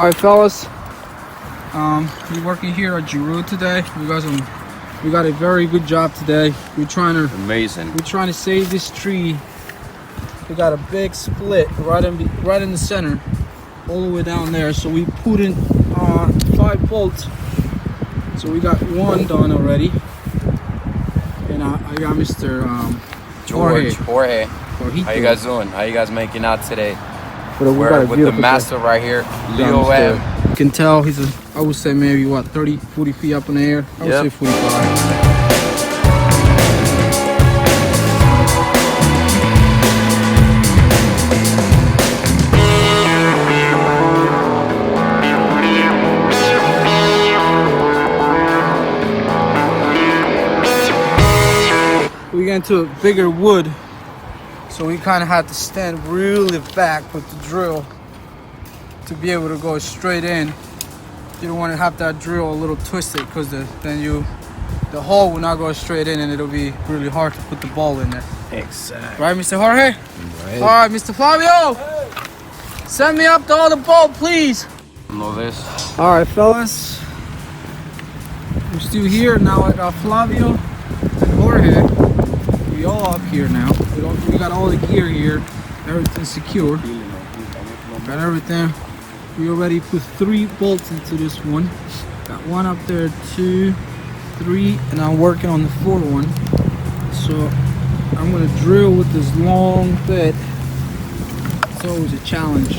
Alright fellas, we're working here at Giroud today. We got a very good job today. We're trying to save this tree. We got a big split right in the center, all the way down there. So we put in 5 bolts. So we got one done already. And I got Mr. Jorge. How you guys doing? How you guys making out today? We're with the master right here, Leo M. You can tell he's I would say maybe what, 30, 40 feet up in the air. I would say 45. We got into a bigger wood, so we kind of had to stand really back with the drill to be able to go straight in. You don't want to have that drill a little twisted, because then the hole will not go straight in, and it'll be really hard to put the ball in there. Exactly. Right, Mr. Jorge? Right. All right, Mr. Flavio. Hey. Send me up to all the ball, please. Know this. All right, fellas. We're still here now. I got Flavio and Jorge. We all up here now. We got all the gear here. Everything's secure. Got everything. We already put 3 bolts into this one. Got one up there, 2, 3, and I'm working on the 4th one. So I'm gonna drill with this long bit. It's always a challenge.